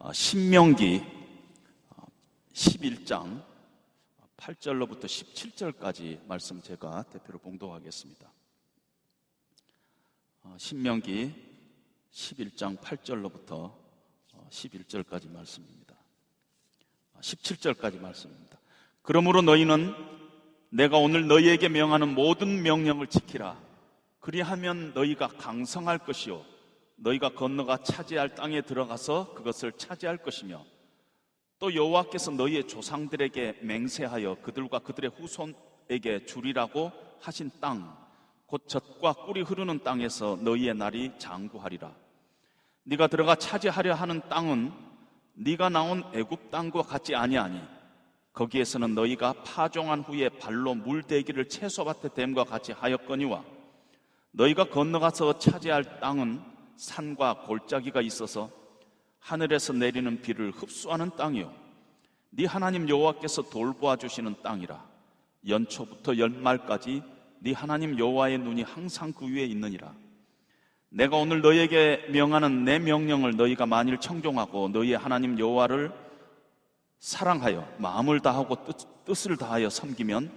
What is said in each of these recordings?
신명기 11장 8절로부터 17절까지 말씀 제가 대표로 봉독하겠습니다. 신명기 11장 8절로부터 11절까지 말씀입니다. 17절까지 말씀입니다. 그러므로 너희는 내가 오늘 너희에게 명하는 모든 명령을 지키라. 그리하면 너희가 강성할 것이요 너희가 건너가 차지할 땅에 들어가서 그것을 차지할 것이며 또 여호와께서 너희의 조상들에게 맹세하여 그들과 그들의 후손에게 주리라고 하신 땅, 곧 젖과 꿀이 흐르는 땅에서 너희의 날이 장구하리라. 네가 들어가 차지하려 하는 땅은 네가 나온 애굽 땅과 같지 아니하니 거기에서는 너희가 파종한 후에 발로 물대기를 채소밭에 댐과 같이 하였거니와 너희가 건너가서 차지할 땅은 산과 골짜기가 있어서 하늘에서 내리는 비를 흡수하는 땅이요 네 하나님 여호와께서 돌보아 주시는 땅이라. 연초부터 연말까지 네 하나님 여호와의 눈이 항상 그 위에 있느니라. 내가 오늘 너희에게 명하는 내 명령을 너희가 만일 청종하고 너희의 하나님 여호와를 사랑하여 마음을 다하고 뜻을 다하여 섬기면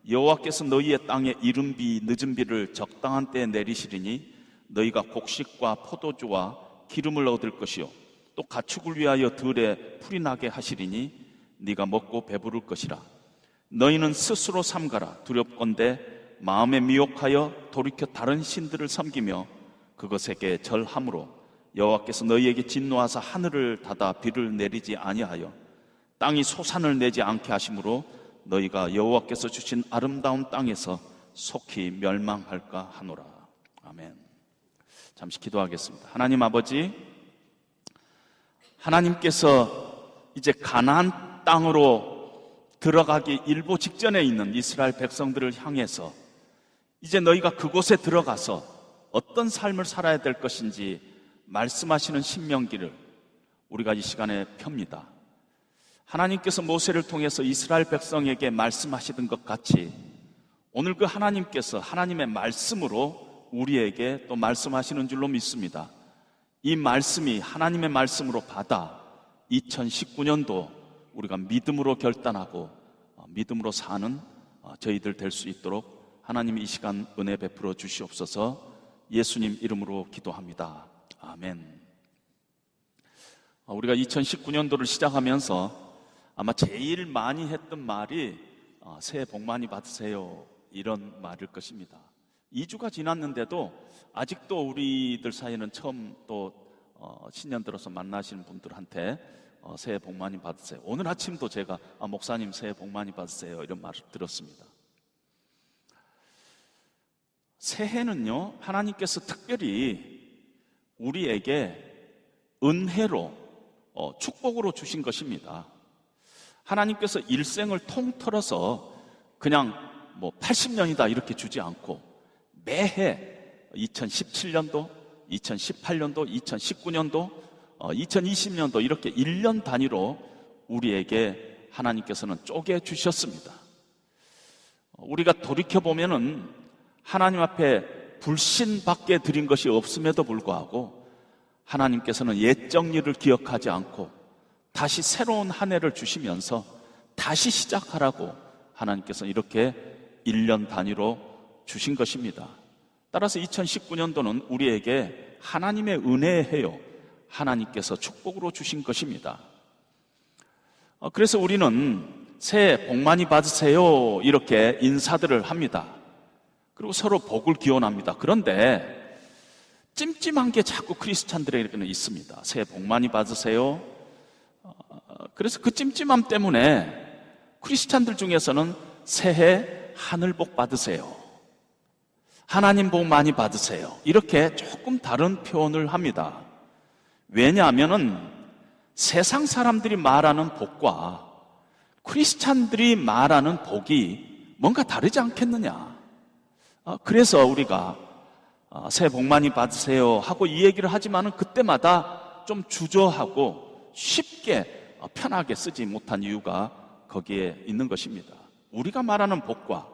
여호와께서 너희의 땅에 이른 비 늦은 비를 적당한 때에 내리시리니 너희가 곡식과 포도주와 기름을 얻을 것이요 또 가축을 위하여 들에 풀이 나게 하시리니 네가 먹고 배부를 것이라. 너희는 스스로 삼가라. 두렵건대 마음에 미혹하여 돌이켜 다른 신들을 섬기며 그것에게 절함으로 여호와께서 너희에게 진노하사 하늘을 닫아 비를 내리지 아니하여 땅이 소산을 내지 않게 하심으로 너희가 여호와께서 주신 아름다운 땅에서 속히 멸망할까 하노라. 아멘. 잠시 기도하겠습니다. 하나님 아버지, 하나님께서 이제 가나안 땅으로 들어가기 일보 직전에 있는 이스라엘 백성들을 향해서 이제 너희가 그곳에 들어가서 어떤 삶을 살아야 될 것인지 말씀하시는 신명기를 우리가 이 시간에 펴니다. 하나님께서 모세를 통해서 이스라엘 백성에게 말씀하시던 것 같이 오늘 그 하나님께서 하나님의 말씀으로 우리에게 또 말씀하시는 줄로 믿습니다. 이 말씀이 하나님의 말씀으로 받아 2019년도 우리가 믿음으로 결단하고 믿음으로 사는 저희들 될 수 있도록 하나님 이 시간 은혜 베풀어 주시옵소서. 예수님 이름으로 기도합니다. 아멘. 우리가 2019년도를 시작하면서 아마 제일 많이 했던 말이 새해 복 많이 받으세요 이런 말일 것입니다. 2주가 지났는데도 아직도 우리들 사이에는 처음 또 신년 들어서 만나시는 분들한테 새해 복 많이 받으세요. 오늘 아침도 제가 목사님 새해 복 많이 받으세요 이런 말을 들었습니다. 새해는요 하나님께서 특별히 우리에게 은혜로 축복으로 주신 것입니다. 하나님께서 일생을 통틀어서 그냥 80년이다 이렇게 주지 않고 매해 2017년도, 2018년도, 2019년도, 2020년도 이렇게 1년 단위로 우리에게 하나님께서는 쪼개 주셨습니다. 우리가 돌이켜보면은 하나님 앞에 불신받게 드린 것이 없음에도 불구하고 하나님께서는 옛 정리를 기억하지 않고 다시 새로운 한 해를 주시면서 다시 시작하라고 하나님께서는 이렇게 1년 단위로 주신 것입니다. 따라서 2019년도는 우리에게 하나님의 은혜의 해요. 하나님께서 축복으로 주신 것입니다. 그래서 우리는 새해 복 많이 받으세요 이렇게 인사들을 합니다. 그리고 서로 복을 기원합니다. 그런데 찜찜한 게 자꾸 크리스찬들에게는 있습니다. 새해 복 많이 받으세요. 그래서 그 찜찜함 때문에 크리스찬들 중에서는 새해 하늘 복 받으세요, 하나님 복 많이 받으세요 이렇게 조금 다른 표현을 합니다. 왜냐하면은 세상 사람들이 말하는 복과 크리스찬들이 말하는 복이 뭔가 다르지 않겠느냐. 그래서 우리가 새해 복 많이 받으세요 하고 이 얘기를 하지만은 그때마다 좀 주저하고 쉽게 편하게 쓰지 못한 이유가 거기에 있는 것입니다. 우리가 말하는 복과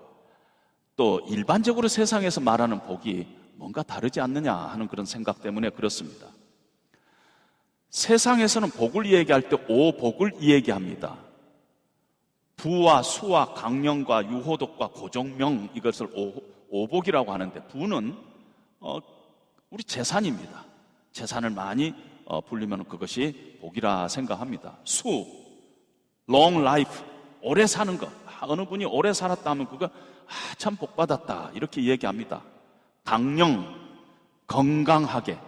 또 일반적으로 세상에서 말하는 복이 뭔가 다르지 않느냐 하는 그런 생각 때문에 그렇습니다. 세상에서는 복을 얘기할 때 오복을 얘기합니다. 부와 수와 강령과 유호덕과 고종명, 이것을 오복이라고 하는데, 부는 우리 재산입니다. 재산을 많이 불리면 그것이 복이라 생각합니다. 수, long life, 오래 사는 것. 어느 분이 오래 살았다 하면 그거 참 복받았다 이렇게 얘기합니다. 강령, 건강하게,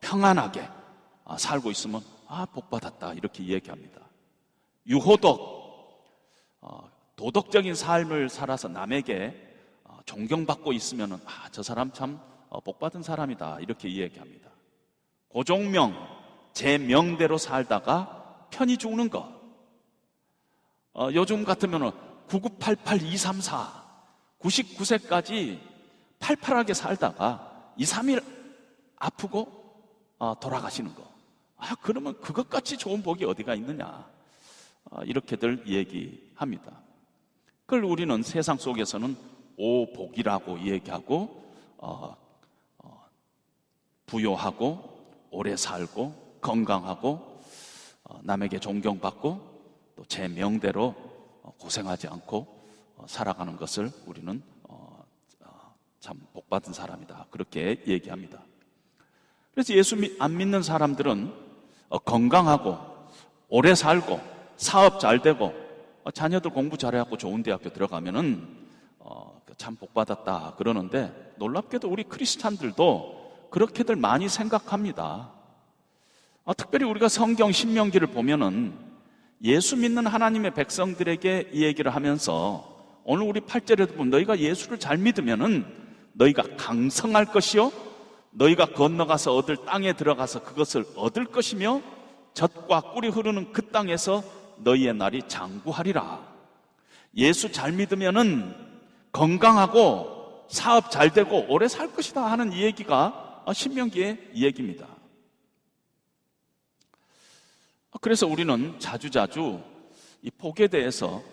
평안하게 살고 있으면 복받았다 이렇게 얘기합니다. 유호덕, 도덕적인 삶을 살아서 남에게 존경받고 있으면 저 사람 참 복받은 사람이다 이렇게 얘기합니다. 고종명, 제 명대로 살다가 편히 죽는 것. 요즘 같으면 9988234 99세까지 팔팔하게 살다가 2, 3일 아프고 돌아가시는 거. 그러면 그것같이 좋은 복이 어디가 있느냐, 이렇게들 얘기합니다. 그걸 우리는 세상 속에서는 오복이라고 얘기하고, 부요하고 오래 살고 건강하고 남에게 존경받고 또 제 명대로 고생하지 않고 살아가는 것을 우리는 참 복받은 사람이다 그렇게 얘기합니다. 그래서 예수 안 믿는 사람들은 건강하고 오래 살고 사업 잘 되고 자녀들 공부 잘해갖고 좋은 대학교 들어가면은 참 복받았다 그러는데, 놀랍게도 우리 크리스찬들도 그렇게들 많이 생각합니다. 특별히 우리가 성경 신명기를 보면은 예수 믿는 하나님의 백성들에게 이 얘기를 하면서, 오늘 우리 8절에도 보면 너희가 예수를 잘 믿으면은 너희가 강성할 것이요 너희가 건너가서 얻을 땅에 들어가서 그것을 얻을 것이며 젖과 꿀이 흐르는 그 땅에서 너희의 날이 장구하리라. 예수 잘 믿으면은 건강하고 사업 잘 되고 오래 살 것이다 하는 이 얘기가 신명기의 이 얘기입니다. 그래서 우리는 자주자주 이 복에 대해서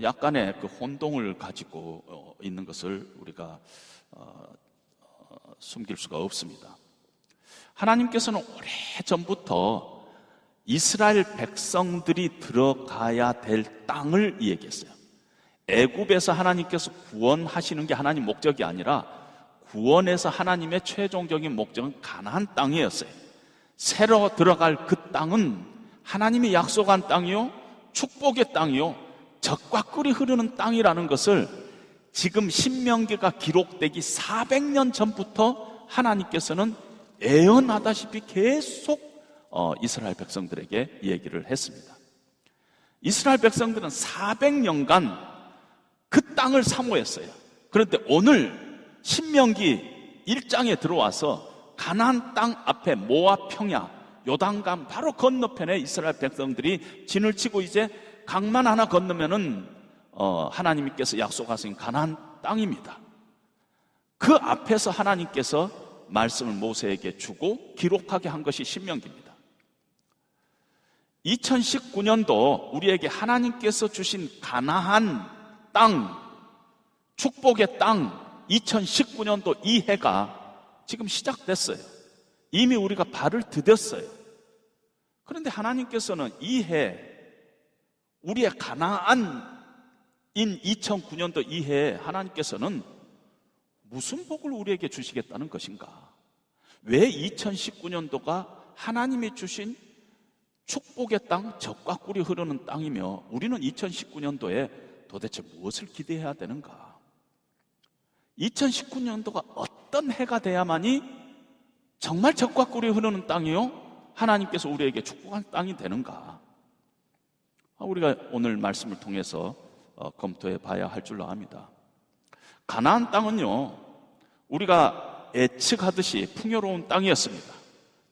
약간의 그 혼동을 가지고 있는 것을 우리가 숨길 수가 없습니다. 하나님께서는 오래전부터 이스라엘 백성들이 들어가야 될 땅을 얘기했어요. 애굽에서 하나님께서 구원하시는 게 하나님 목적이 아니라 구원에서 하나님의 최종적인 목적은 가나안 땅이었어요. 새로 들어갈 그 땅은 하나님이 약속한 땅이요 축복의 땅이요 젖과 꿀이 흐르는 땅이라는 것을 지금 신명기가 기록되기 400년 전부터 하나님께서는 예언하다시피 계속 이스라엘 백성들에게 얘기를 했습니다. 이스라엘 백성들은 400년간 그 땅을 사모했어요. 그런데 오늘 신명기 1장에 들어와서 가나안 땅 앞에 모압 평야 요단강 바로 건너편에 이스라엘 백성들이 진을 치고 이제 강만 하나 건너면은 하나님께서 약속하신 가나안 땅입니다. 그 앞에서 하나님께서 말씀을 모세에게 주고 기록하게 한 것이 신명기입니다. 2019년도 우리에게 하나님께서 주신 가나안 땅, 축복의 땅 2019년도 이 해가 지금 시작됐어요. 이미 우리가 발을 디뎠어요. 그런데 하나님께서는 이 해 우리의 가나안인 2009년도 이 해에 하나님께서는 무슨 복을 우리에게 주시겠다는 것인가? 왜 2019년도가 하나님이 주신 축복의 땅, 젖과 꿀이 흐르는 땅이며 우리는 2019년도에 도대체 무엇을 기대해야 되는가? 2019년도가 어떤 해가 돼야만이 정말 젖과 꿀이 흐르는 땅이요 하나님께서 우리에게 축복한 땅이 되는가? 우리가 오늘 말씀을 통해서 검토해 봐야 할 줄로 압니다. 가나안 땅은요 우리가 예측하듯이 풍요로운 땅이었습니다.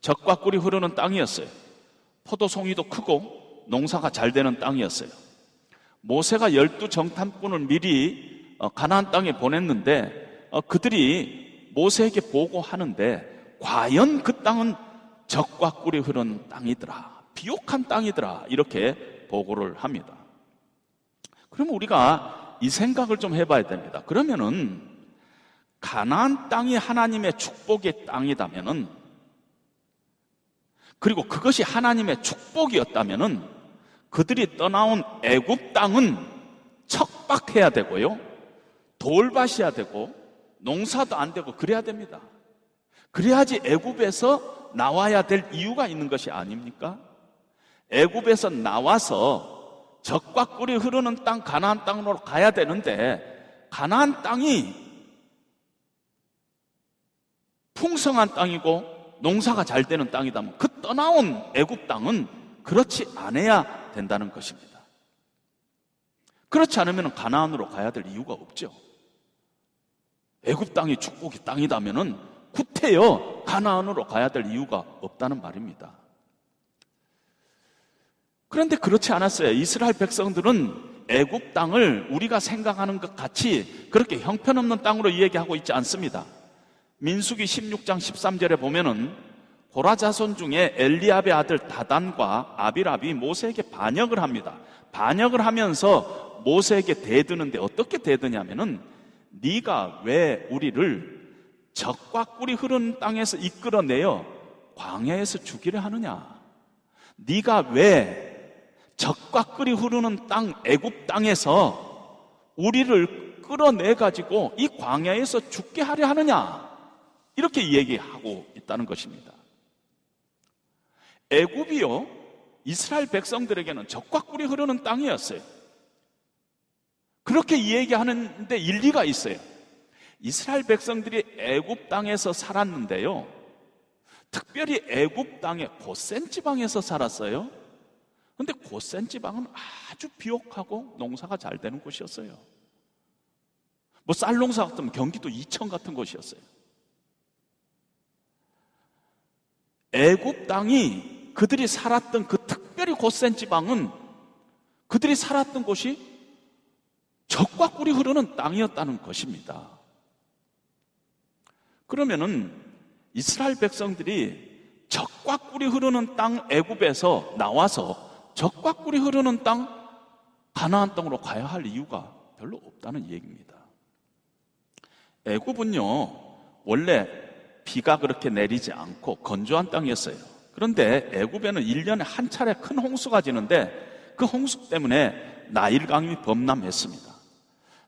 젖과 꿀이 흐르는 땅이었어요. 포도송이도 크고 농사가 잘 되는 땅이었어요. 모세가 12정탐꾼을 미리 가나안 땅에 보냈는데 그들이 모세에게 보고하는데 과연 그 땅은 젖과 꿀이 흐르는 땅이더라, 비옥한 땅이더라 이렇게 보고를 합니다. 그러면 우리가 이 생각을 좀 해봐야 됩니다. 그러면은 가나안 땅이 하나님의 축복의 땅이다면은 그리고 그것이 하나님의 축복이었다면은 그들이 떠나온 애굽 땅은 척박해야 되고요, 돌밭이야 되고 농사도 안 되고 그래야 됩니다. 그래야지 애굽에서 나와야 될 이유가 있는 것이 아닙니까? 애굽에서 나와서 젖과 꿀이 흐르는 땅 가나안 땅으로 가야 되는데, 가나안 땅이 풍성한 땅이고 농사가 잘 되는 땅이다면 그 떠나온 애굽 땅은 그렇지 않아야 된다는 것입니다. 그렇지 않으면 가나안으로 가야 될 이유가 없죠. 애굽 땅이 축복의 땅이다면은 구태여 가나안으로 가야 될 이유가 없다는 말입니다. 그런데 그렇지 않았어요. 이스라엘 백성들은 애굽 땅을 우리가 생각하는 것 같이 그렇게 형편없는 땅으로 이야기하고 있지 않습니다. 민수기 16장 13절에 보면은 고라 자손 중에 엘리압의 아들 다단과 아비랍이 모세에게 반역을 합니다. 반역을 하면서 모세에게 대드는데 어떻게 대드냐면은, 네가 왜 우리를 젖과 꿀이 흐르는 땅에서 이끌어내어 광야에서 죽이려 하느냐? 네가 왜 젖과 꿀이 흐르는 땅 애굽 땅에서 우리를 끌어내 가지고 이 광야에서 죽게 하려 하느냐? 이렇게 얘기하고 있다는 것입니다. 애굽이요, 이스라엘 백성들에게는 젖과 꿀이 흐르는 땅이었어요. 그렇게 얘기하는데 일리가 있어요. 이스라엘 백성들이 애굽 땅에서 살았는데요, 특별히 애굽 땅의 고센 지방에서 살았어요. 그런데 고센 지방은 아주 비옥하고 농사가 잘 되는 곳이었어요. 뭐 쌀 농사 같으면 경기도 이천 같은 곳이었어요. 애굽 땅이, 그들이 살았던 그 특별히 고센 지방은, 그들이 살았던 곳이 젖과 꿀이 흐르는 땅이었다는 것입니다. 그러면은 이스라엘 백성들이 젖과 꿀이 흐르는 땅 애굽에서 나와서 젖과 꿀이 흐르는 땅 가나안 땅으로 가야 할 이유가 별로 없다는 얘기입니다. 애굽은요, 원래 비가 그렇게 내리지 않고 건조한 땅이었어요. 그런데 애굽에는 1년에 한 차례 큰 홍수가 지는데 그 홍수 때문에 나일강이 범람했습니다.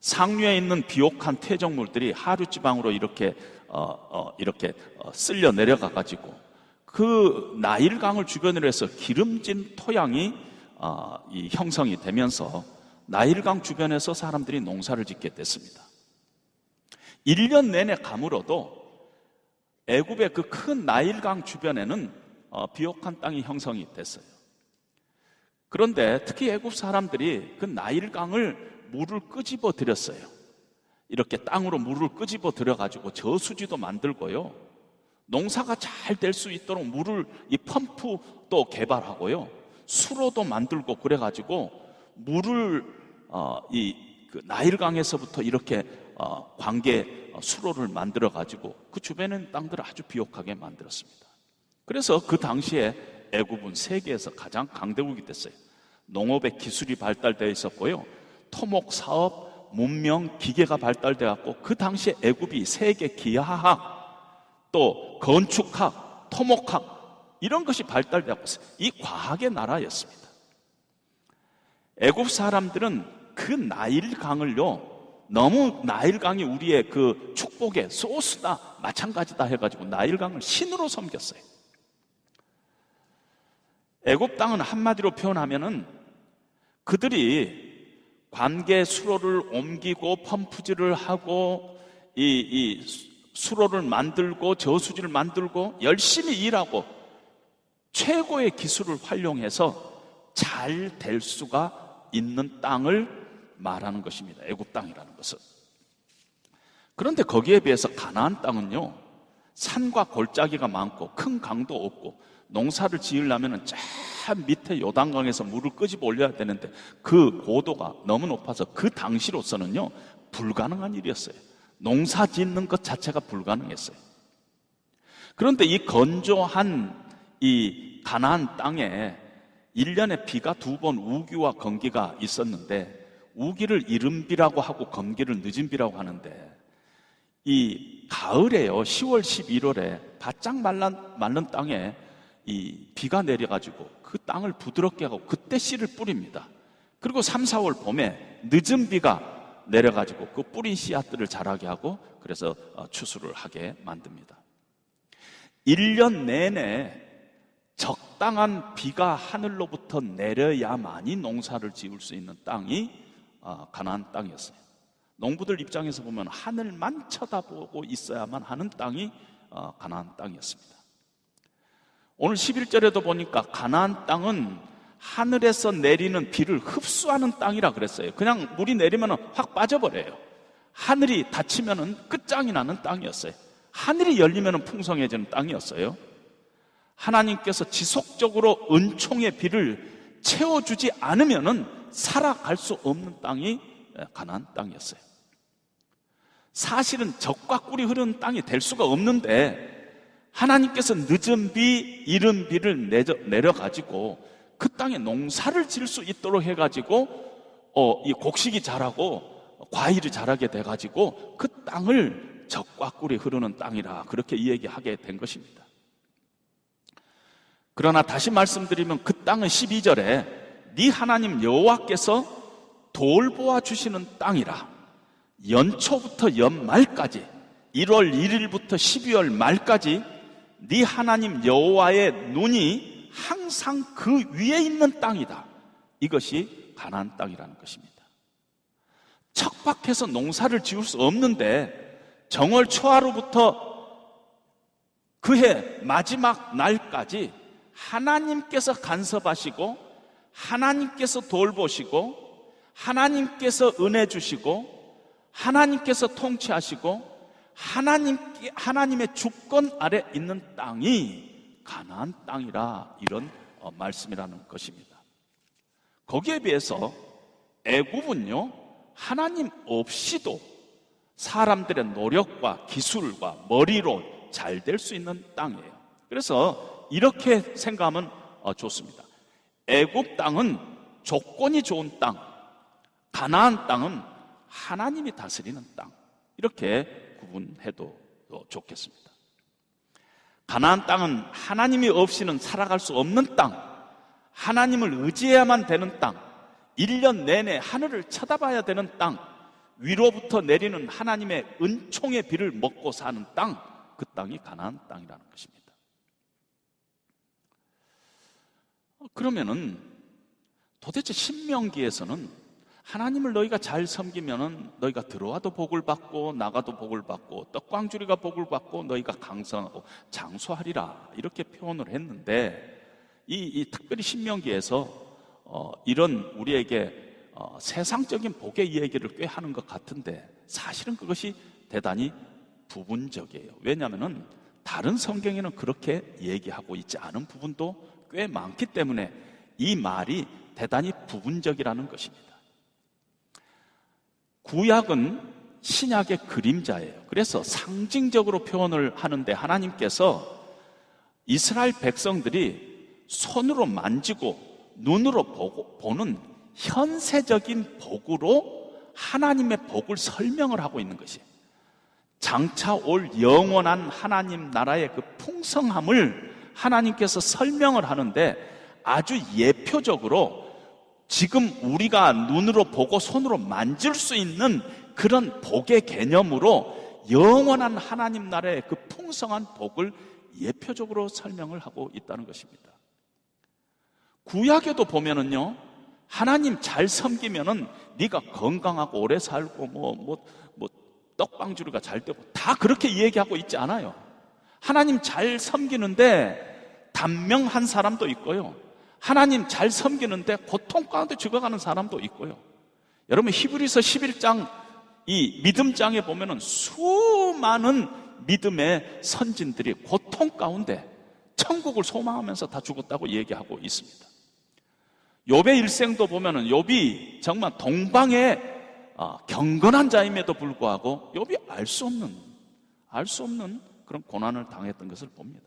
상류에 있는 비옥한 퇴적물들이 하류 지방으로 이렇게 쓸려 내려가 가지고 그 나일강을 주변으로 해서 기름진 토양이 형성이 되면서 나일강 주변에서 사람들이 농사를 짓게 됐습니다. 1년 내내 가물어도 애굽의 그 큰 나일강 주변에는 비옥한 땅이 형성이 됐어요. 그런데 특히 애굽 사람들이 그 나일강을 물을 끄집어 들였어요. 이렇게 땅으로 물을 끄집어 들여가지고 저수지도 만들고요, 농사가 잘 될 수 있도록 물을 이 펌프도 개발하고요, 수로도 만들고 그래가지고 물을 그 나일강에서부터 이렇게 관계 수로를 만들어가지고 그 주변의 땅들을 아주 비옥하게 만들었습니다. 그래서 그 당시에 애굽은 세계에서 가장 강대국이 됐어요. 농업의 기술이 발달되어 있었고요, 토목 사업, 문명, 기계가 발달되어 갖고 그 당시에 애굽이 세계 기하학, 또 건축학, 토목학 이런 것이 발달되어 있어요. 이 과학의 나라였습니다. 애굽 사람들은 그 나일강을요, 너무 나일강이 우리의 그 축복의 소스다, 마찬가지다 해가지고 나일강을 신으로 섬겼어요. 애굽 땅은 한마디로 표현하면은 그들이 관계 수로를 옮기고 펌프질을 하고 이 수로를 만들고 저수지를 만들고 열심히 일하고 최고의 기술을 활용해서 잘 될 수가 있는 땅을 말하는 것입니다. 애굽 땅이라는 것은. 그런데 거기에 비해서 가나안 땅은요, 산과 골짜기가 많고 큰 강도 없고 농사를 지으려면 저 밑에 요단강에서 물을 끄집어 올려야 되는데 그 고도가 너무 높아서 그 당시로서는요 불가능한 일이었어요. 농사 짓는 것 자체가 불가능했어요. 그런데 이 건조한 이 가나안 땅에 1년에 비가 2번 우기와 건기가 있었는데, 우기를 이른 비라고 하고 건기를 늦은 비라고 하는데, 이 가을에요, 10월 11월에 바짝 말른 땅에 이 비가 내려가지고 그 땅을 부드럽게 하고 그때 씨를 뿌립니다. 그리고 3, 4월 봄에 늦은 비가 내려가지고 그 뿌린 씨앗들을 자라게 하고 그래서 추수를 하게 만듭니다. 1년 내내 적당한 비가 하늘로부터 내려야만이 농사를 지을 수 있는 땅이 가나안 땅이었어요. 농부들 입장에서 보면 하늘만 쳐다보고 있어야만 하는 땅이 가나안 땅이었습니다. 오늘 11절에도 보니까 가나안 땅은 하늘에서 내리는 비를 흡수하는 땅이라 그랬어요. 그냥 물이 내리면 확 빠져버려요. 하늘이 닫히면 끝장이 나는 땅이었어요. 하늘이 열리면 풍성해지는 땅이었어요. 하나님께서 지속적으로 은총의 비를 채워주지 않으면 살아갈 수 없는 땅이 가나안 땅이었어요. 사실은 적과 꿀이 흐르는 땅이 될 수가 없는데 하나님께서 늦은 비, 이른 비를 내려가지고 그 땅에 농사를 지을 수 있도록 해가지고 이 곡식이 자라고 과일이 자라게 돼가지고 그 땅을 적과 꿀이 흐르는 땅이라 그렇게 이야기하게 된 것입니다. 그러나 다시 말씀드리면 그 땅은 12절에 네 하나님 여호와께서 돌보아 주시는 땅이라 연초부터 연말까지 1월 1일부터 12월 말까지 네 하나님 여호와의 눈이 항상 그 위에 있는 땅이다. 이것이 가나안 땅이라는 것입니다. 척박해서 농사를 지을 수 없는데 정월 초하루부터 그해 마지막 날까지 하나님께서 간섭하시고 하나님께서 돌보시고 하나님께서 은혜 주시고 하나님께서 통치하시고 하나님의 주권 아래 있는 땅이 가나안 땅이라 이런 말씀이라는 것입니다. 거기에 비해서 애굽은요 하나님 없이도 사람들의 노력과 기술과 머리로 잘 될 수 있는 땅이에요. 그래서 이렇게 생각하면 좋습니다. 애굽 땅은 조건이 좋은 땅, 가나안 땅은 하나님이 다스리는 땅, 이렇게 구분해도 좋겠습니다. 가나안 땅은 하나님이 없이는 살아갈 수 없는 땅, 하나님을 의지해야만 되는 땅, 1년 내내 하늘을 쳐다봐야 되는 땅, 위로부터 내리는 하나님의 은총의 비를 먹고 사는 땅, 그 땅이 가나안 땅이라는 것입니다. 그러면은 도대체 신명기에서는 하나님을 너희가 잘 섬기면은 너희가 들어와도 복을 받고 나가도 복을 받고 떡광주리가 복을 받고 너희가 강성하고 장수하리라 이렇게 표현을 했는데 이 특별히 신명기에서 이런 우리에게 세상적인 복의 이야기를 꽤 하는 것 같은데 사실은 그것이 대단히 부분적이에요. 왜냐하면 다른 성경에는 그렇게 얘기하고 있지 않은 부분도 꽤 많기 때문에 이 말이 대단히 부분적이라는 것입니다. 구약은 신약의 그림자예요. 그래서 상징적으로 표현을 하는데 하나님께서 이스라엘 백성들이 손으로 만지고 눈으로 보는 현세적인 복으로 하나님의 복을 설명을 하고 있는 것이에요. 장차 올 영원한 하나님 나라의 그 풍성함을 하나님께서 설명을 하는데 아주 예표적으로 지금 우리가 눈으로 보고 손으로 만질 수 있는 그런 복의 개념으로 영원한 하나님 나라의 그 풍성한 복을 예표적으로 설명을 하고 있다는 것입니다. 구약에도 보면은요, 하나님 잘 섬기면은 네가 건강하고 오래 살고 떡방주리가 잘 되고 다 그렇게 얘기하고 있지 않아요. 하나님 잘 섬기는데 단명한 사람도 있고요, 하나님 잘 섬기는데 고통 가운데 죽어가는 사람도 있고요. 여러분 히브리서 11장 이 믿음장에 보면은 수많은 믿음의 선진들이 고통 가운데 천국을 소망하면서 다 죽었다고 얘기하고 있습니다. 욥의 일생도 보면은 욥이 정말 동방의 경건한 자임에도 불구하고 욥이 알 수 없는 그런 고난을 당했던 것을 봅니다.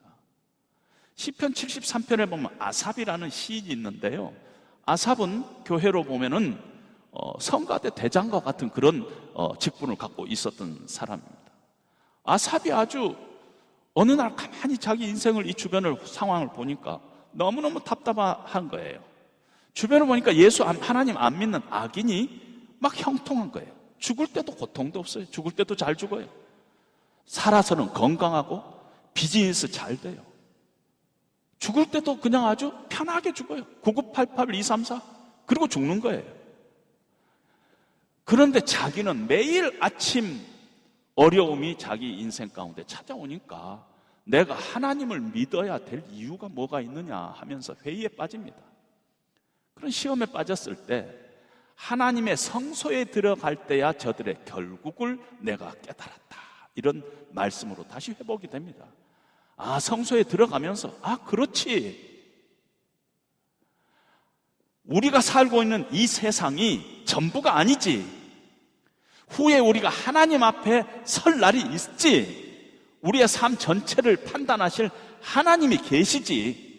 시편 73편에 보면 아삽이라는 시인이 있는데요, 아삽은 교회로 보면은 성가대 대장과 같은 그런 직분을 갖고 있었던 사람입니다. 아삽이 아주 어느 날 가만히 자기 인생을, 이 주변을, 상황을 보니까 너무너무 답답한 거예요. 주변을 보니까 하나님 안 믿는 악인이 막 형통한 거예요. 죽을 때도 고통도 없어요. 죽을 때도 잘 죽어요. 살아서는 건강하고 비즈니스 잘 돼요. 죽을 때도 그냥 아주 편하게 죽어요. 9988, 234. 그리고 죽는 거예요. 그런데 자기는 매일 아침 어려움이 자기 인생 가운데 찾아오니까 내가 하나님을 믿어야 될 이유가 뭐가 있느냐 하면서 회의에 빠집니다. 그런 시험에 빠졌을 때 하나님의 성소에 들어갈 때야 저들의 결국을 내가 깨달았다. 이런 말씀으로 다시 회복이 됩니다. 성소에 들어가면서 그렇지. 우리가 살고 있는 이 세상이 전부가 아니지. 후에 우리가 하나님 앞에 설 날이 있지. 우리의 삶 전체를 판단하실 하나님이 계시지.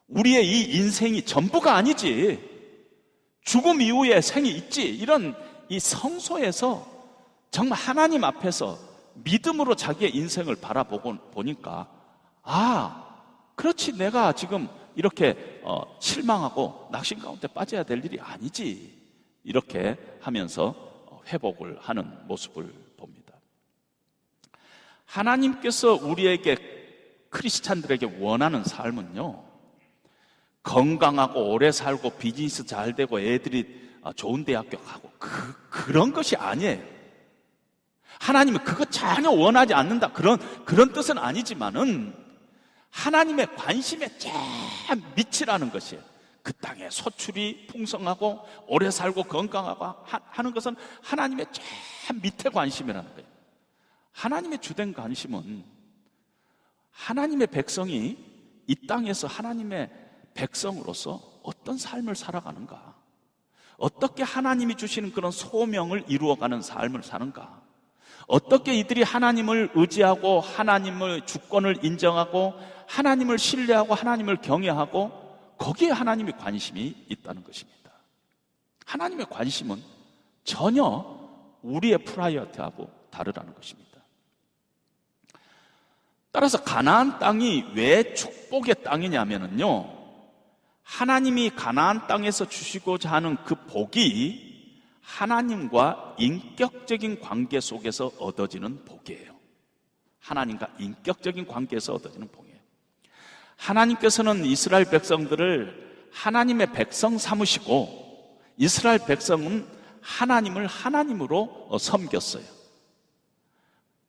우리의 이 인생이 전부가 아니지. 죽음 이후에 생이 있지. 이런 이 성소에서 정말 하나님 앞에서 믿음으로 자기의 인생을 바라보니까 그렇지, 내가 지금 이렇게 실망하고 낙심 가운데 빠져야 될 일이 아니지. 이렇게 하면서 회복을 하는 모습을 봅니다. 하나님께서 우리에게, 크리스찬들에게 원하는 삶은요, 건강하고 오래 살고 비즈니스 잘 되고 애들이 좋은 대학교 가고 그런 것이 아니에요. 하나님은 그거 전혀 원하지 않는다, 그런 뜻은 아니지만은 하나님의 관심에 제일 미치라는 것이에요. 그 땅에 소출이 풍성하고 오래 살고 건강하고 하는 것은 하나님의 제일 밑에 관심이라는 거예요. 하나님의 주된 관심은 하나님의 백성이 이 땅에서 하나님의 백성으로서 어떤 삶을 살아가는가, 어떻게 하나님이 주시는 그런 소명을 이루어가는 삶을 사는가, 어떻게 이들이 하나님을 의지하고 하나님의 주권을 인정하고 하나님을 신뢰하고 하나님을 경외하고 거기에 하나님의 관심이 있다는 것입니다. 하나님의 관심은 전혀 우리의 프라이어티하고 다르다는 것입니다. 따라서 가나안 땅이 왜 축복의 땅이냐면요, 하나님이 가나안 땅에서 주시고자 하는 그 복이 하나님과 인격적인 관계 속에서 얻어지는 복이에요. 하나님과 인격적인 관계에서 얻어지는 복이에요. 하나님께서는 이스라엘 백성들을 하나님의 백성 삼으시고 이스라엘 백성은 하나님을 하나님으로 섬겼어요.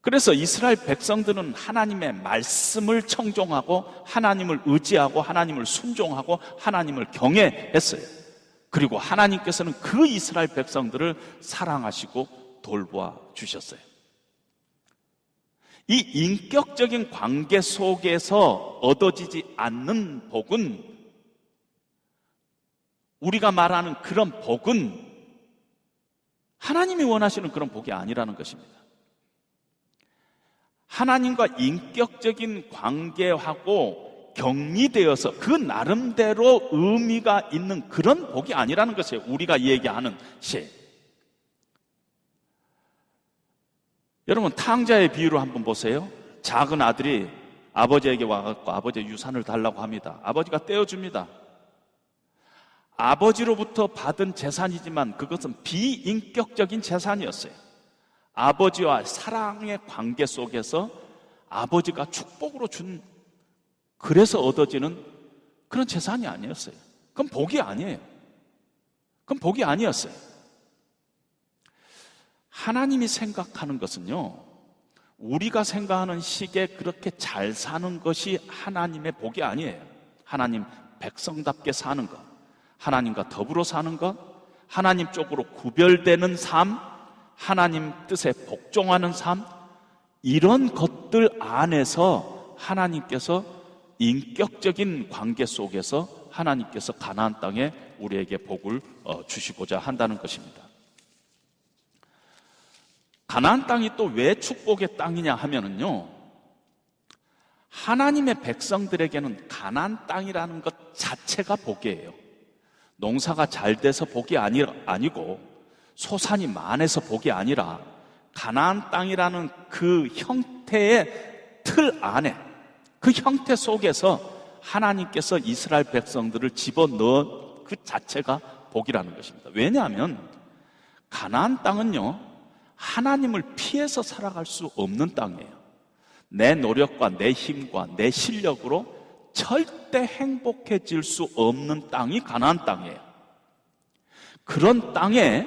그래서 이스라엘 백성들은 하나님의 말씀을 청종하고 하나님을 의지하고 하나님을 순종하고 하나님을 경외했어요. 그리고 하나님께서는 그 이스라엘 백성들을 사랑하시고 돌보아 주셨어요. 이 인격적인 관계 속에서 얻어지지 않는 복은, 우리가 말하는 그런 복은 하나님이 원하시는 그런 복이 아니라는 것입니다. 하나님과 인격적인 관계하고 격리되어서 그 나름대로 의미가 있는 그런 복이 아니라는 것이에요. 우리가 얘기하는 시. 여러분, 탕자의 비유를 한번 보세요. 작은 아들이 아버지에게 와갖고 아버지의 유산을 달라고 합니다. 아버지가 떼어줍니다. 아버지로부터 받은 재산이지만 그것은 비인격적인 재산이었어요. 아버지와 사랑의 관계 속에서 아버지가 축복으로 준, 그래서 얻어지는 그런 재산이 아니었어요. 그건 복이 아니에요. 그건 복이 아니었어요. 하나님이 생각하는 것은요, 우리가 생각하는 식에 그렇게 잘 사는 것이 하나님의 복이 아니에요. 하나님 백성답게 사는 것, 하나님과 더불어 사는 것, 하나님 쪽으로 구별되는 삶, 하나님 뜻에 복종하는 삶, 이런 것들 안에서 하나님께서 인격적인 관계 속에서 하나님께서 가나안 땅에 우리에게 복을 주시고자 한다는 것입니다. 가나안 땅이 또 왜 축복의 땅이냐 하면은요, 하나님의 백성들에게는 가나안 땅이라는 것 자체가 복이에요. 농사가 잘 돼서 복이 아니고 소산이 많아서 복이 아니라 가나안 땅이라는 그 형태의 틀 안에, 그 형태 속에서 하나님께서 이스라엘 백성들을 집어넣은 그 자체가 복이라는 것입니다. 왜냐하면 가나안 땅은요, 하나님을 피해서 살아갈 수 없는 땅이에요. 내 노력과 내 힘과 내 실력으로 절대 행복해질 수 없는 땅이 가나안 땅이에요. 그런 땅에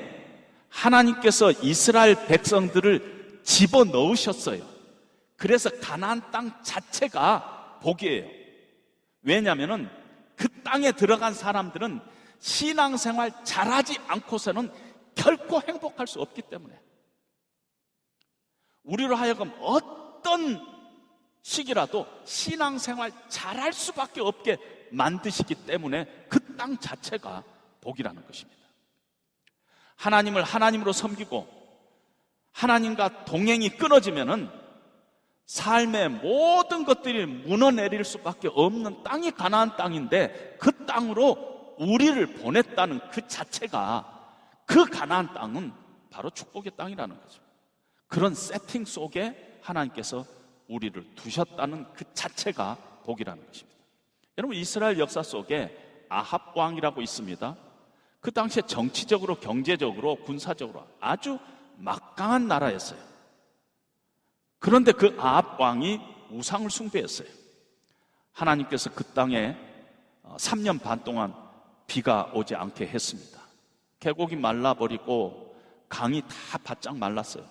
하나님께서 이스라엘 백성들을 집어넣으셨어요. 그래서 가나안 땅 자체가 복이에요. 왜냐하면 그 땅에 들어간 사람들은 신앙생활 잘하지 않고서는 결코 행복할 수 없기 때문에, 우리로 하여금 어떤 시기라도 신앙생활 잘할 수밖에 없게 만드시기 때문에 그 땅 자체가 복이라는 것입니다. 하나님을 하나님으로 섬기고 하나님과 동행이 끊어지면은 삶의 모든 것들이 무너내릴 수밖에 없는 땅이 가나안 땅인데, 그 땅으로 우리를 보냈다는 그 자체가, 그 가나안 땅은 바로 축복의 땅이라는 거죠. 그런 세팅 속에 하나님께서 우리를 두셨다는 그 자체가 복이라는 것입니다. 여러분, 이스라엘 역사 속에 아합 왕이라고 있습니다. 그 당시에 정치적으로, 경제적으로, 군사적으로 아주 막강한 나라였어요. 그런데 그 아합 왕이 우상을 숭배했어요. 하나님께서 그 땅에 3년 반 동안 비가 오지 않게 했습니다. 계곡이 말라버리고 강이 다 바짝 말랐어요.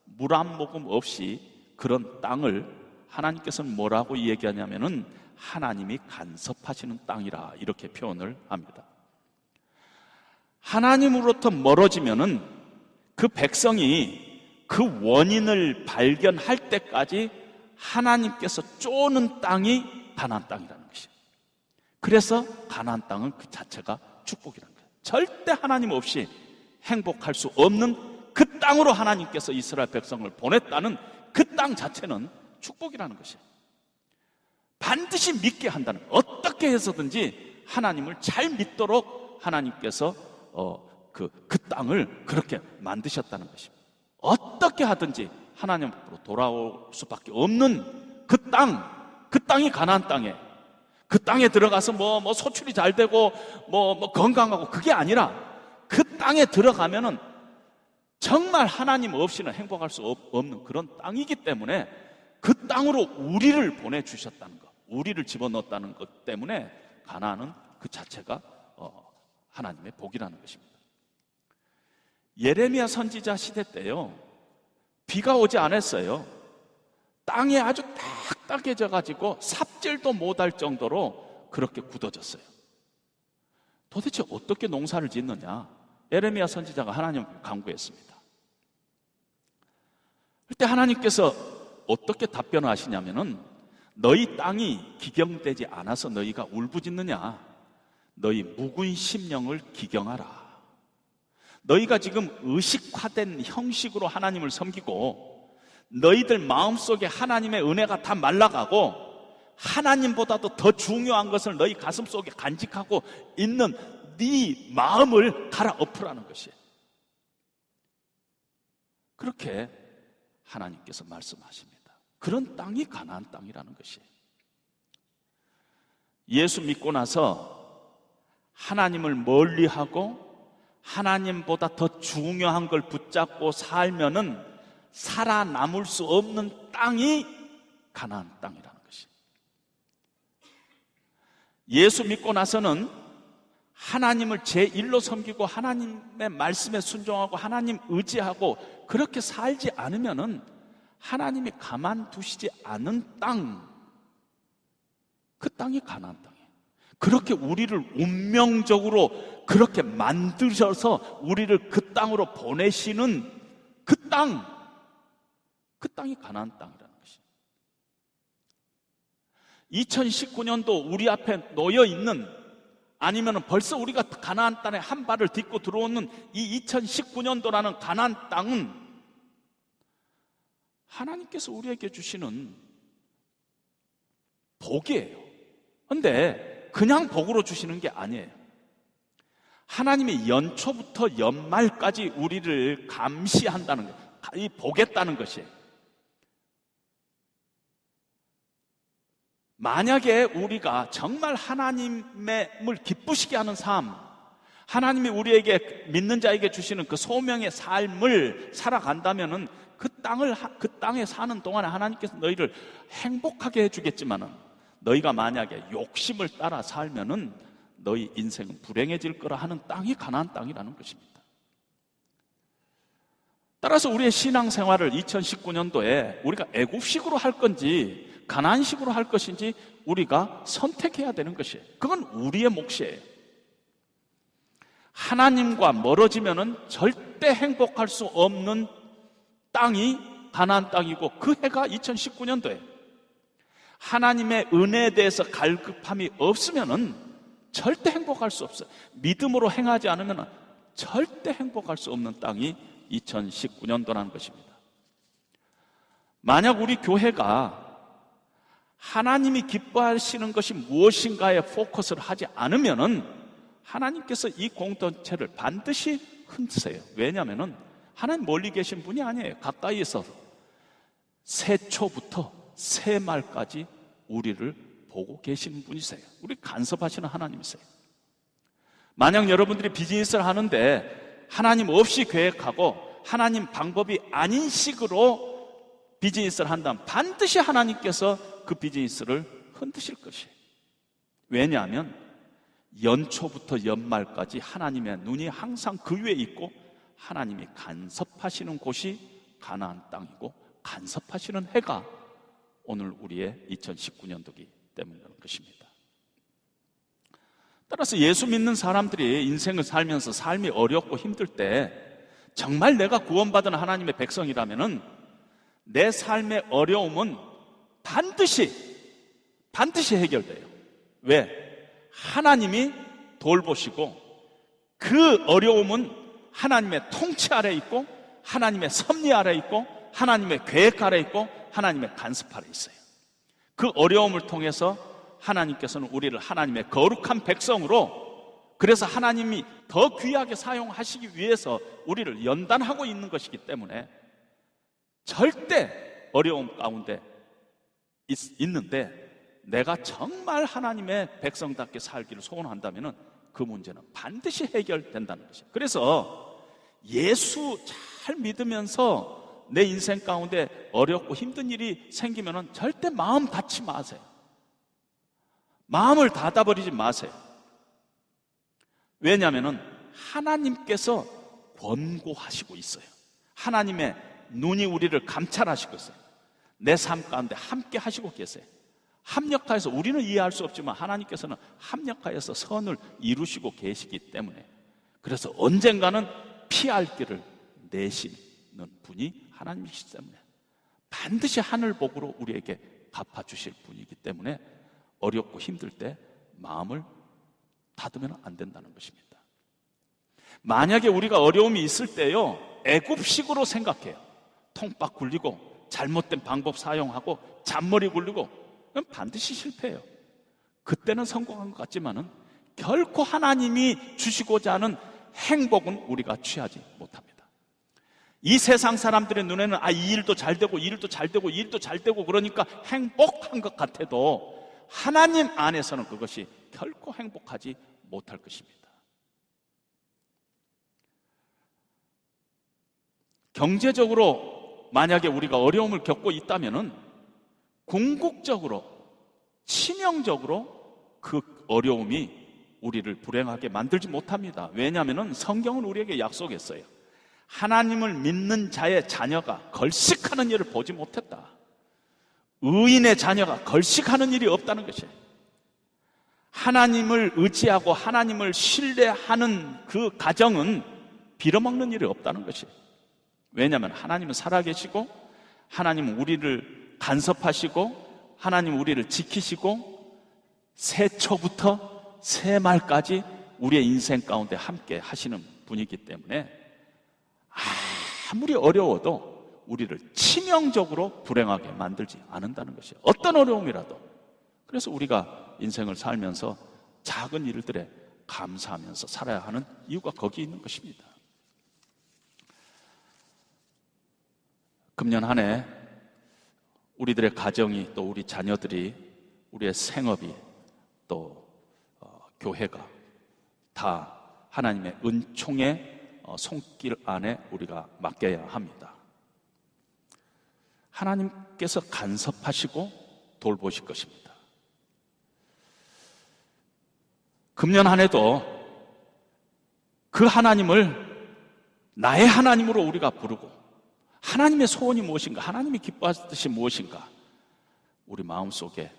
물 한 모금 없이 그런 땅을 하나님께서는 뭐라고 얘기하냐면은 하나님이 간섭하시는 땅이라, 이렇게 표현을 합니다. 하나님으로부터 멀어지면은 그 백성이 그 원인을 발견할 때까지 하나님께서 쪼는 땅이 가나안 땅이라는 것이에요. 그래서 가나안 땅은 그 자체가 축복이라는 거예요. 절대 하나님 없이 행복할 수 없는 그 땅으로 하나님께서 이스라엘 백성을 보냈다는 그 땅 자체는 축복이라는 것이에요. 반드시 믿게 한다는 거예요. 어떻게 해서든지 하나님을 잘 믿도록 하나님께서 그 땅을 그렇게 만드셨다는 것입니다. 어떻게 하든지 하나님 앞으로 돌아올 수밖에 없는 그 땅이 가나안 땅에, 그 땅에 들어가서 뭐 소출이 잘 되고 뭐 건강하고, 그게 아니라 그 땅에 들어가면은 정말 하나님 없이는 행복할 수 없는 그런 땅이기 때문에 그 땅으로 우리를 보내주셨다는 것, 우리를 집어넣었다는 것 때문에 가나안은 그 자체가 하나님의 복이라는 것입니다. 예레미야 선지자 시대 때요, 비가 오지 않았어요. 땅이 아주 딱딱해져 가지고 삽질도 못할 정도로 그렇게 굳어졌어요. 도대체 어떻게 농사를 짓느냐? 예레미야 선지자가 하나님께 간구했습니다. 그때 하나님께서 어떻게 답변을 하시냐면은, 너희 땅이 기경되지 않아서 너희가 울부짖느냐? 너희 묵은 심령을 기경하라. 너희가 지금 의식화된 형식으로 하나님을 섬기고 너희들 마음속에 하나님의 은혜가 다 말라가고 하나님보다도 더 중요한 것을 너희 가슴속에 간직하고 있는 네 마음을 갈아엎으라는 것이에요. 그렇게 하나님께서 말씀하십니다. 그런 땅이 가나안 땅이라는 것이에요. 예수 믿고 나서 하나님을 멀리하고 하나님보다 더 중요한 걸 붙잡고 살면은 살아남을 수 없는 땅이 가나안 땅이라는 것이에요. 예수 믿고 나서는 하나님을 제1로 섬기고 하나님의 말씀에 순종하고 하나님 의지하고 그렇게 살지 않으면은 하나님이 가만두시지 않은 땅, 그 땅이 가나안 땅이에요. 그렇게 우리를 운명적으로 그렇게 만드셔서 우리를 그 땅으로 보내시는 그 땅이 가나안 땅이라는 것이에요. 2019년도 우리 앞에 놓여 있는, 아니면 벌써 우리가 가나안 땅에 한 발을 딛고 들어오는 이 2019년도라는 가나안 땅은 하나님께서 우리에게 주시는 복이에요. 그런데 그냥 복으로 주시는 게 아니에요. 하나님이 연초부터 연말까지 우리를 감시한다는 것, 이 보겠다는 것이에요. 만약에 우리가 정말 하나님을 기쁘시게 하는 삶, 하나님이 우리에게 믿는 자에게 주시는 그 소명의 삶을 살아간다면은 그 땅에 사는 동안에 하나님께서 너희를 행복하게 해주겠지만은, 너희가 만약에 욕심을 따라 살면은 너희 인생은 불행해질 거라 하는 땅이 가나안 땅이라는 것입니다. 따라서 우리의 신앙생활을 2019년도에 우리가 애굽식으로 할 건지 가나안식으로 할 것인지 우리가 선택해야 되는 것이에요. 그건 우리의 몫이에요. 하나님과 멀어지면은 절대 행복할 수 없는 땅이 가나안 땅이고, 그 해가 2019년도에 하나님의 은혜에 대해서 갈급함이 없으면은 절대 행복할 수 없어요. 믿음으로 행하지 않으면 절대 행복할 수 없는 땅이 2019년도라는 것입니다. 만약 우리 교회가 하나님이 기뻐하시는 것이 무엇인가에 포커스를 하지 않으면은 하나님께서 이 공동체를 반드시 흔드세요. 왜냐하면은 하나님 멀리 계신 분이 아니에요. 가까이에서 새초부터 새말까지 우리를 보고 계시는 분이세요. 우리 간섭하시는 하나님이세요. 만약 여러분들이 비즈니스를 하는데 하나님 없이 계획하고 하나님 방법이 아닌 식으로 비즈니스를 한다면 반드시 하나님께서 그 비즈니스를 흔드실 것이에요. 왜냐하면 연초부터 연말까지 하나님의 눈이 항상 그 위에 있고, 하나님이 간섭하시는 곳이 가나안 땅이고 간섭하시는 해가 오늘 우리의 2019년도이기 때문이라는 것입니다. 따라서 예수 믿는 사람들이 인생을 살면서 삶이 어렵고 힘들 때 정말 내가 구원받은 하나님의 백성이라면은 내 삶의 어려움은 반드시 해결돼요. 왜? 하나님이 돌보시고 그 어려움은 하나님의 통치 아래 있고 하나님의 섭리 아래 있고 하나님의 계획 아래 있고 하나님의 간섭 아래 있어요. 그 어려움을 통해서 하나님께서는 우리를 하나님의 거룩한 백성으로, 그래서 하나님이 더 귀하게 사용하시기 위해서 우리를 연단하고 있는 것이기 때문에 절대 어려움 가운데 있는데 내가 정말 하나님의 백성답게 살기를 소원한다면 그 문제는 반드시 해결된다는 것이에요. 그래서 예수 잘 믿으면서 내 인생 가운데 어렵고 힘든 일이 생기면 절대 마음 닫지 마세요. 마음을 닫아버리지 마세요. 왜냐하면 하나님께서 권고하시고 있어요. 하나님의 눈이 우리를 감찰하시고 있어요. 내 삶 가운데 함께 하시고 계세요. 합력하여서, 우리는 이해할 수 없지만 하나님께서는 합력하여서 선을 이루시고 계시기 때문에, 그래서 언젠가는 피할 길을 내시는 분이 하나님이시기 때문에 반드시 하늘 복으로 우리에게 갚아주실 분이기 때문에 어렵고 힘들 때 마음을 닫으면 안 된다는 것입니다. 만약에 우리가 어려움이 있을 때요, 애굽식으로 생각해요. 통박 굴리고 잘못된 방법 사용하고 잔머리 굴리고, 그럼 반드시 실패해요. 그때는 성공한 것 같지만은 결코 하나님이 주시고자 하는 행복은 우리가 취하지 못합니다. 이 세상 사람들의 눈에는 이 일도 잘 되고 이 일도 잘 되고 이 일도 잘 되고 그러니까 행복한 것 같아도 하나님 안에서는 그것이 결코 행복하지 못할 것입니다. 경제적으로 만약에 우리가 어려움을 겪고 있다면은 궁극적으로, 치명적으로 그 어려움이 우리를 불행하게 만들지 못합니다. 왜냐하면 성경은 우리에게 약속했어요. 하나님을 믿는 자의 자녀가 걸식하는 일을 보지 못했다. 의인의 자녀가 걸식하는 일이 없다는 것이에요. 하나님을 의지하고 하나님을 신뢰하는 그 가정은 빌어먹는 일이 없다는 것이에요. 왜냐하면 하나님은 살아계시고 하나님은 우리를 간섭하시고 하나님은 우리를 지키시고 새초부터 새말까지 우리의 인생 가운데 함께 하시는 분이기 때문에 아무리 어려워도 우리를 치명적으로 불행하게 만들지 않는다는 것이에요. 어떤 어려움이라도. 그래서 우리가 인생을 살면서 작은 일들에 감사하면서 살아야 하는 이유가 거기 있는 것입니다. 금년 한 해 우리들의 가정이, 또 우리 자녀들이 우리의 생업이 또 교회가 다 하나님의 은총의 손길 안에 우리가 맡겨야 합니다. 하나님께서 간섭하시고 돌보실 것입니다. 금년 한 해도 그 하나님을 나의 하나님으로 우리가 부르고 하나님의 소원이 무엇인가, 하나님이 기뻐하실 뜻이 무엇인가, 우리 마음속에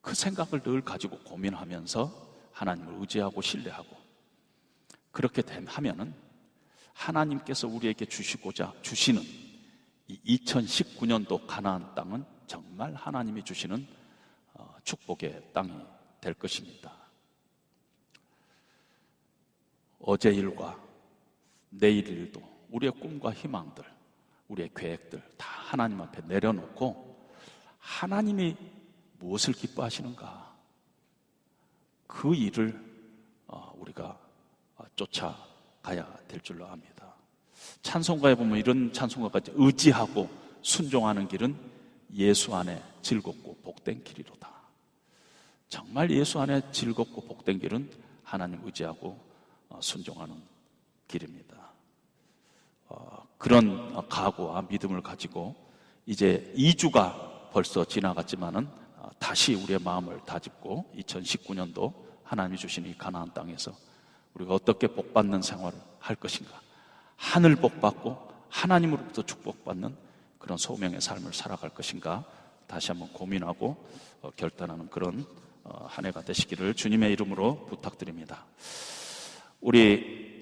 그 생각을 늘 가지고 고민하면서 하나님을 의지하고 신뢰하고 그렇게 하면은 하나님께서 우리에게 주시고자 주시는 이 2019년도 가나안 땅은 정말 하나님이 주시는 축복의 땅이 될 것입니다. 어제 일과 내일 일도 우리의 꿈과 희망들, 우리의 계획들 다 하나님 앞에 내려놓고 하나님이 무엇을 기뻐하시는가, 그 일을 우리가 쫓아가야 될 줄로 압니다. 찬송가에 보면 이런 찬송가가 있죠. 의지하고 순종하는 길은 예수 안에 즐겁고 복된 길이로다. 정말 예수 안에 즐겁고 복된 길은 하나님 의지하고 순종하는 길입니다. 그런 각오와 믿음을 가지고 이제 2주가 벌써 지나갔지만은 다시 우리의 마음을 다잡고 2019년도 하나님이 주신 이 가나안 땅에서 우리가 어떻게 복받는 생활을 할 것인가, 하늘 복받고 하나님으로부터 축복받는 그런 소명의 삶을 살아갈 것인가 다시 한번 고민하고 결단하는 그런 한 해가 되시기를 주님의 이름으로 부탁드립니다. 우리